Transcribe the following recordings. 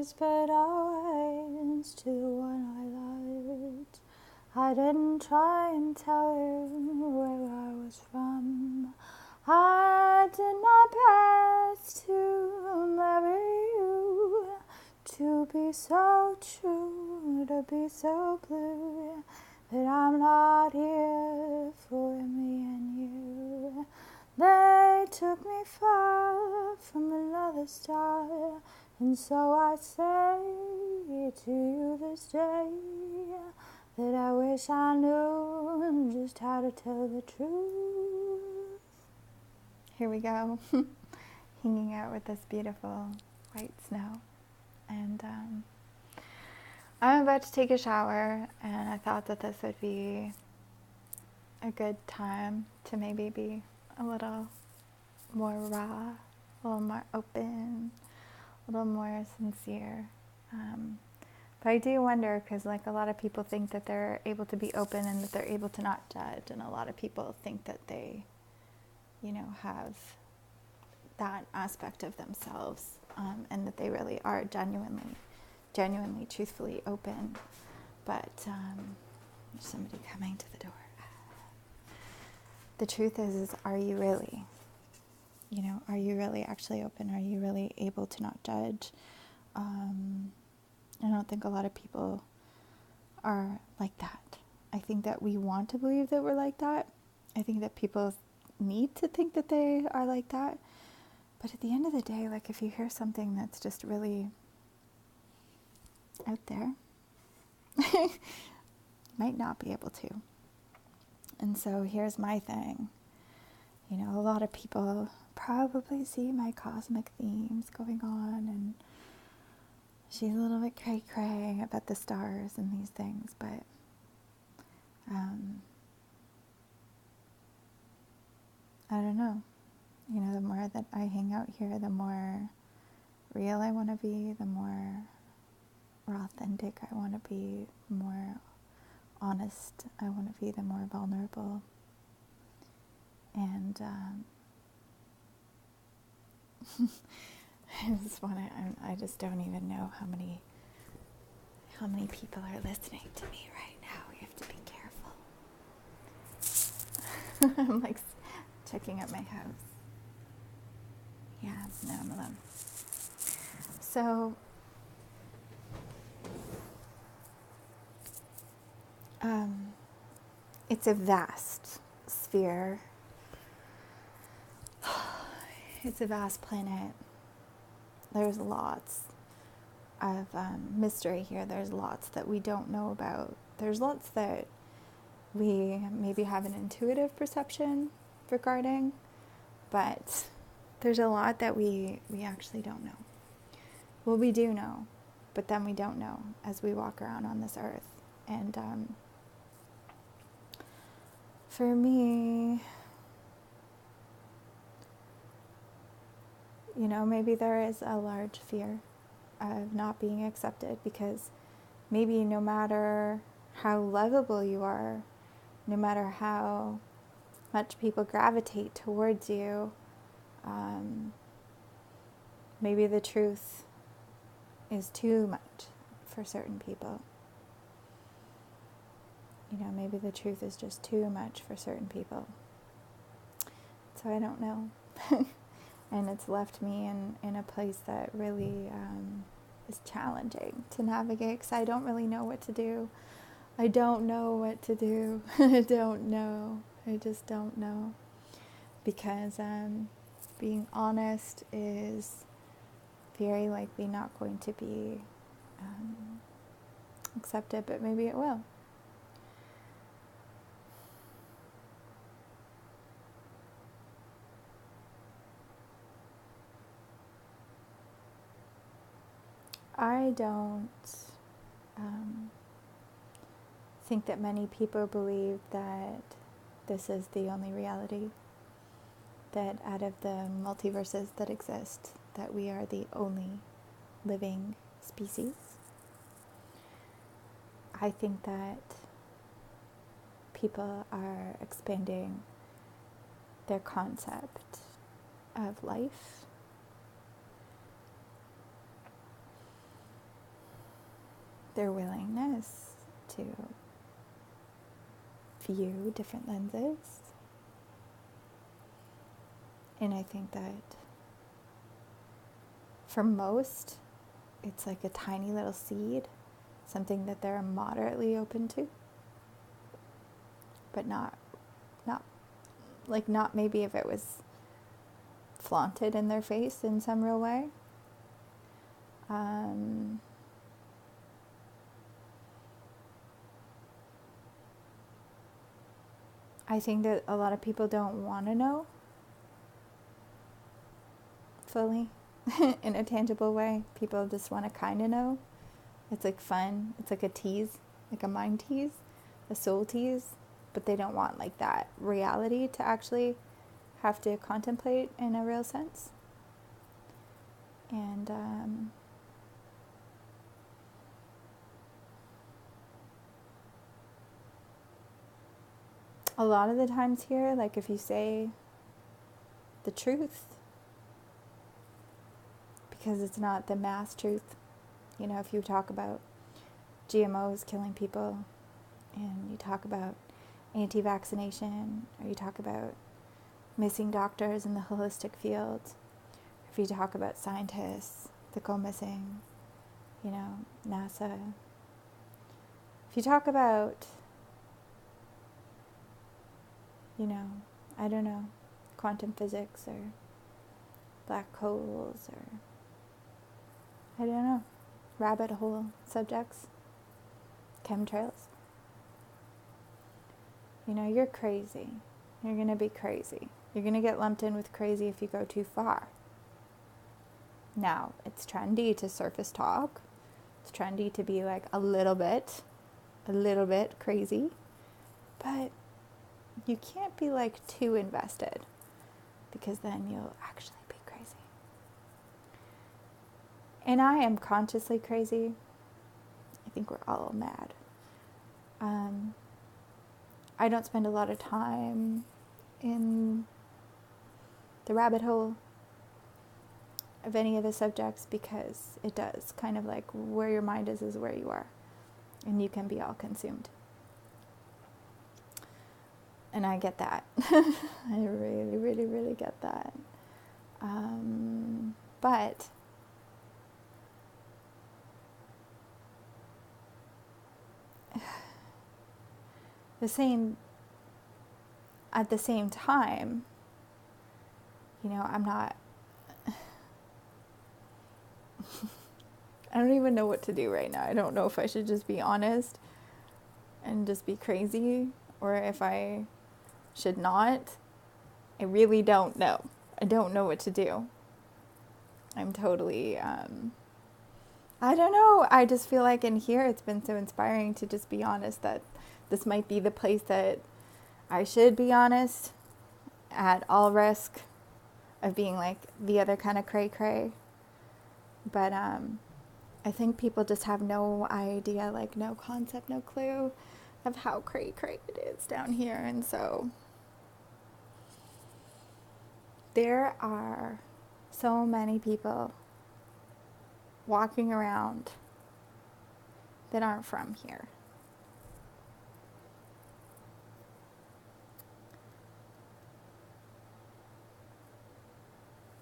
whispered always to the one I loved. I didn't try and tell her where I was from. I did my best to marry you, to be so true, to be so blue, that I'm not here for me and you. They took me far from another star, and so I say to you this day that I wish I knew just how to tell the truth. Here we go, hanging out with this beautiful white snow. And I'm about to take a shower, and I thought that this would be a good time to maybe be a little more raw, a little more open, a little more sincere. But I do wonder, because like a lot of people think that they're able to be open and that they're able to not judge, and a lot of people think that they, have that aspect of themselves, and that they really are genuinely, truthfully open. But there's somebody coming to the door. The truth is, are you really? Are you really actually open? Are you really able to not judge? I don't think a lot of people are like that. I think that we want to believe that we're like that. I think that people need to think that they are like that. But at the end of the day, like if you hear something that's just really out there, you might not be able to. And so here's my thing. A lot of people probably see my cosmic themes going on, and she's a little bit cray-cray about the stars and these things, but I don't know. The more that I hang out here, the more real I want to be, the more authentic I want to be, the more honest I want to be, the more vulnerable. And I just don't even know how many people are listening to me right now. We have to be careful. I'm like checking out my house. Yeah, no, I'm alone. So, it's a vast sphere. It's a vast planet. There's lots of mystery here. There's lots that we don't know about. There's lots that we maybe have an intuitive perception regarding, but there's a lot that we actually don't know. Well, we do know, but then we don't know as we walk around on this earth. And for me, maybe there is a large fear of not being accepted, because maybe no matter how lovable you are, no matter how much people gravitate towards you, maybe the truth is too much for certain people. Maybe the truth is just too much for certain people. So I don't know. And it's left me in a place that really is challenging to navigate, because I don't really know what to do. I don't know what to do. I don't know. I just don't know. Because being honest is very likely not going to be accepted, but maybe it will. I don't think that many people believe that this is the only reality, that out of the multiverses that exist, that we are the only living species. I think that people are expanding their concept of life. their willingness to view different lenses. And I think that for most, it's like a tiny little seed, something that they're moderately open to, but not maybe if it was flaunted in their face in some real way. I think that a lot of people don't want to know fully in a tangible way. People just want to kind of know. It's like fun. It's like a tease, like a mind tease, a soul tease, but they don't want like that reality to actually have to contemplate in a real sense. And a lot of the times here, like if you say the truth, because it's not the mass truth, you know, if you talk about GMOs killing people, and you talk about anti-vaccination, or you talk about missing doctors in the holistic field, if you talk about scientists that go missing, you know, NASA, if you talk about, you know, I don't know, quantum physics or black holes or, I don't know, rabbit hole subjects, chemtrails, you know, you're crazy. You're going to be crazy. You're going to get lumped in with crazy if you go too far. Now, it's trendy to surface talk. It's trendy to be like a little bit crazy. But you can't be like too invested, because then you'll actually be crazy. And I am consciously crazy. I think we're all mad. I don't spend a lot of time in the rabbit hole of any of the subjects, because it does kind of like where your mind is where you are, and you can be all consumed. And I get that. I really, really, really get that. But at the same time, you know, I'm not, I don't even know what to do right now. I don't know if I should just be honest and just be crazy, or if I should not. I really don't know. I don't know what to do. I'm totally, I don't know. I just feel like in here it's been so inspiring to just be honest, that this might be the place that I should be honest, at all risk of being like the other kind of cray-cray. But I think people just have no idea, like no concept, no clue of how cray-cray it is down here. And so there are so many people walking around that aren't from here.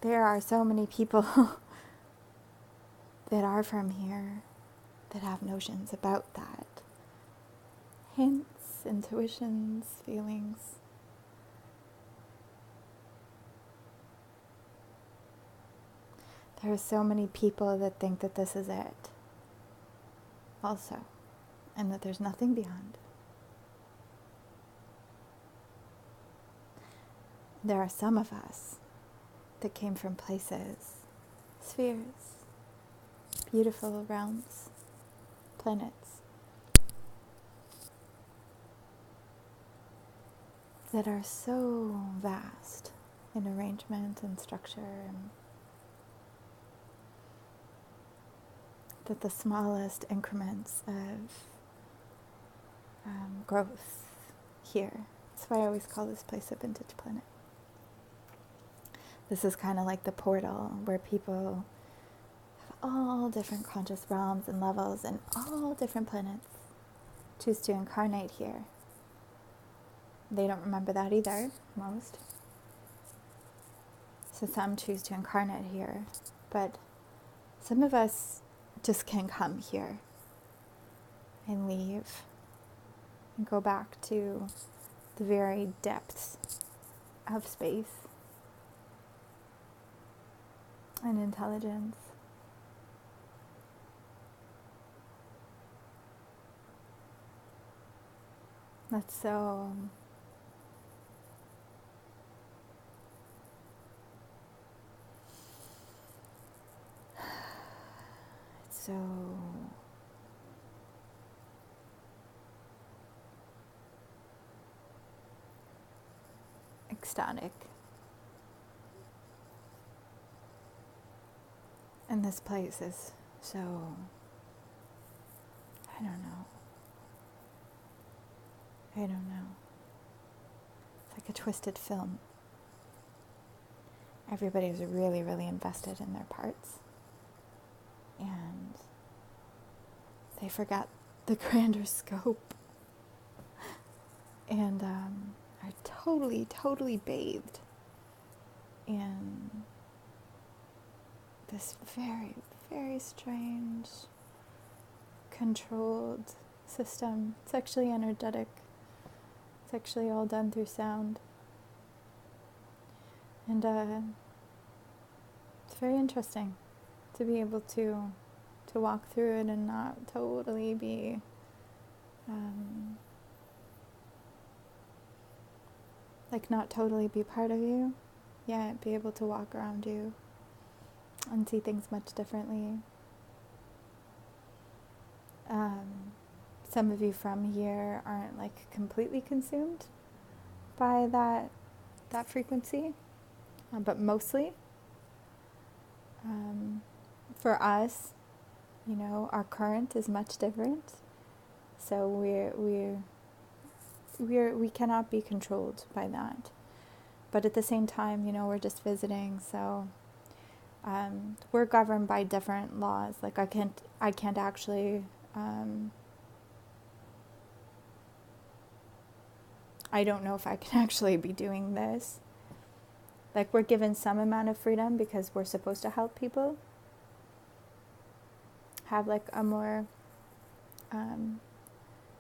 There are so many people that are from here that have notions about that. Hints, intuitions, feelings. There are so many people that think that this is it also, and that there's nothing beyond. There are some of us that came from places, spheres, beautiful realms, planets, that are so vast in arrangement and structure, and that the smallest increments of growth here. That's why I always call this place a vintage planet. This is kind of like the portal where people have all all different conscious realms and levels and all different planets choose to incarnate here. They don't remember that either, most. So some choose to incarnate here, but some of us just can come here and leave and go back to the very depths of space and intelligence. That's so so ecstatic. And this place is so, I don't know. It's like a twisted film. Everybody's really, really invested in their parts. And they forgot the grander scope. And are totally, totally bathed in this very, very strange, controlled system. It's actually energetic. It's actually all done through sound. And it's very interesting to be able to walk through it and not totally be not totally be part of you, yet be able to walk around you and see things much differently. Some of you from here aren't completely consumed by that frequency, but mostly. For us, our current is much different, so we cannot be controlled by that. But at the same time, we're just visiting, so we're governed by different laws. I can't actually. I don't know if I can actually be doing this. We're given some amount of freedom because we're supposed to help people have a more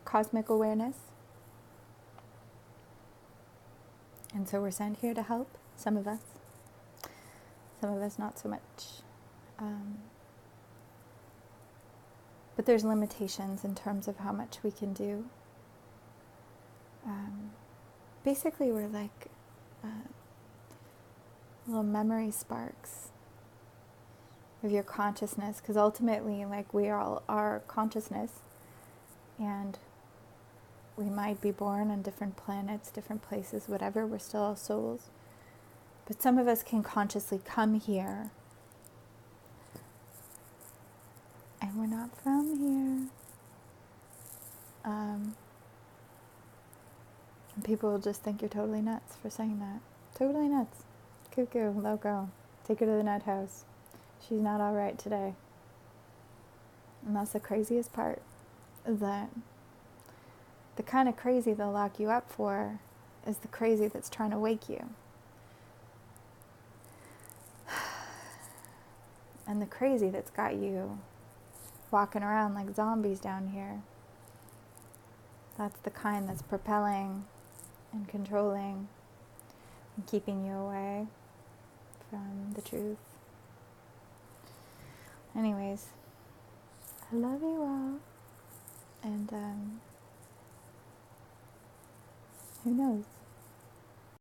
cosmic awareness. And so we're sent here to help, some of us not so much. But there's limitations in terms of how much we can do. Basically, we're little memory sparks of your consciousness, because ultimately, we all are consciousness, and we might be born on different planets, different places, whatever. We're still all souls. But some of us can consciously come here, and we're not from here. And people will just think you're totally nuts for saying that. Totally nuts. Cuckoo, loco. Take her to the nut house. She's not all right today. And that's the craziest part, is that the kind of crazy they'll lock you up for is the crazy that's trying to wake you. And the crazy that's got you walking around like zombies down here, that's the kind that's propelling and controlling and keeping you away from the truth. Anyways, I love you all. And who knows?